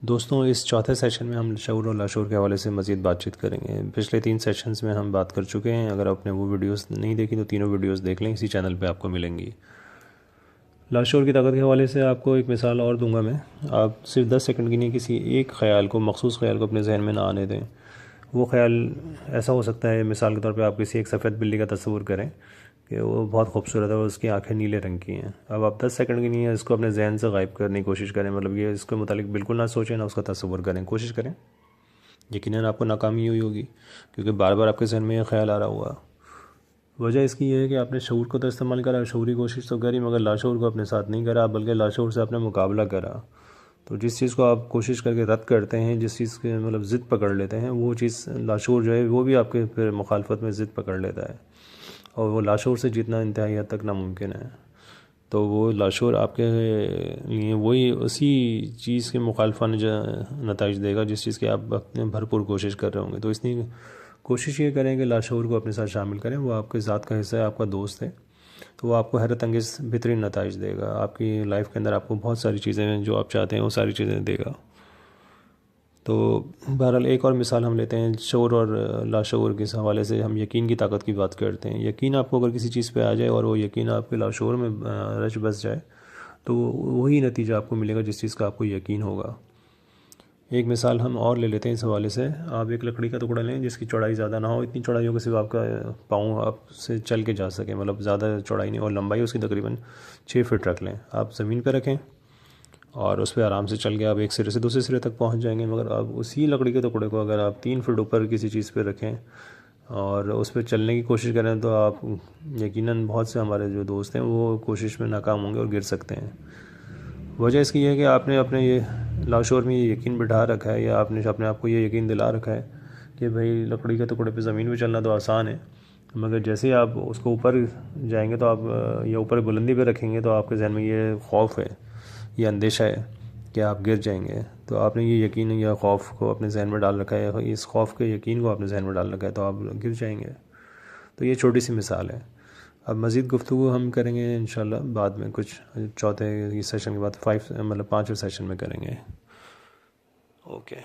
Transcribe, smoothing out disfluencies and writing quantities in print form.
दोस्तों, इस चौथे सेशन में हम शऊर और लाशऊर के हवाले से मज़ीद बातचीत करेंगे। पिछले 3 सेशंस में हम बात कर चुके हैं। अगर आपने वो वीडियोस नहीं देखी तो तीनों वीडियोस देख लें, इसी चैनल पे आपको मिलेंगी। लाशऊर की ताकत के हवाले से आपको एक मिसाल और दूंगा मैं। आप सिर्फ 10 सेकंड के लिए किसी एक ख़याल को, मखसूस ख़याल को अपने जहन में ना आने दें। वो ख़याल ऐसा हो सकता है, मिसाल के तौर पे आप किसी एक सफ़ेद बिल्ली का तस्वुर करें कि वो बहुत खूबसूरत है और उसकी आंखें नीले रंग की हैं। अब आप 10 सेकंड के लिए इसको अपने जहन से गायब करने की कोशिश करें, मतलब ये इसके मुतालिक बिल्कुल ना सोचें, ना उसका तस्वुर करें, कोशिश करें। यकीनन आपको नाकामी हुई होगी, क्योंकि बार बार आपके जहन में ये ख्याल आ रहा होगा। वजह इसकी ये है कि आपने शऊर को तो इस्तेमाल करा, शऊरी कोशिश तो करी, मगर लाशऊर को अपने साथ नहीं करा, बल्कि लाशऊर से आपने मुकाबला करा। तो जिस चीज़ को आप कोशिश करके रद्द करते हैं, जिस चीज़ के मतलब ज़िद पकड़ लेते हैं, वो चीज़ लाशऊर जो है वो भी आपके फिर मुखालफत में ज़िद पकड़ लेता है, और वो लाशऊर से जीतना इंतहाई हद तक नामुमकिन है। तो वो लाशऊर आपके लिए वही उसी चीज़ के मुखालफाना नताइज देगा जिस चीज़ की आप अपने भरपूर कोशिश कर रहे होंगे। तो इसलिए कोशिश ये करें कि लाशऊर को अपने साथ शामिल करें। वो आपके ज़ात का हिस्सा है, आपका दोस्त है, तो वो आपको हैरत अंगेज़ बेहतरीन नताइज देगा। आपकी लाइफ के अंदर आपको बहुत सारी चीज़ें जो आप चाहते हैं वो सारी चीज़ें देगा। तो बहरहाल एक और मिसाल हम लेते हैं शऊर और लाशऊर के हवाले से। हम यकीन की ताकत की बात करते हैं। यकीन आपको अगर किसी चीज़ पे आ जाए और वो यकीन आपके लाशऊर में रच बस जाए, तो वही नतीजा आपको मिलेगा जिस चीज़ का आपको यकीन होगा। एक मिसाल हम और ले लेते हैं इस हवाले से। आप एक लकड़ी का टुकड़ा लें जिसकी चौड़ाई ज़्यादा ना हो, इतनी चौड़ाई हो कि सिर्फ आपका पाँव आपसे चल के जा सके, मतलब ज़्यादा चौड़ाई नहीं, और लंबाई उसकी तकरीबन 6 फीट रख लें। आप ज़मीन पर रखें और उस पर आराम से चल के आप एक सिरे से दूसरे सिरे तक पहुंच जाएंगे। मगर आप उसी लकड़ी के टुकड़े को अगर आप 3 फीट ऊपर किसी चीज़ पे रखें और उस पर चलने की कोशिश करें, तो आप यकीनन बहुत से हमारे जो दोस्त हैं वो कोशिश में नाकाम होंगे और गिर सकते हैं। वजह इसकी है कि आपने अपने ये लाशऊर में ये यकीन बिठा रखा है, या आपने अपने आप को ये यकीन दिला रखा है कि भाई लकड़ी के टुकड़े पे ज़मीन पे चलना तो आसान है, मगर जैसे ही आप उसको ऊपर जाएंगे तो आप या ऊपर बुलंदी पे रखेंगे तो आपके जहन में ये खौफ है, ये अंदेशा है कि आप गिर जाएंगे। तो आपने ये यकीन या खौफ को अपने जहन में डाल रखा है, इस खौफ के यकीन को आपने जहन में डाल रखा है, तो आप गिर जाएंगे। तो ये छोटी सी मिसाल है। अब मज़ीद गुफ्तगू हम करेंगे इंशाल्लाह बाद में, कुछ चौथे सेशन के बाद 5 मतलब 5वें सेशन में करेंगे। ओके।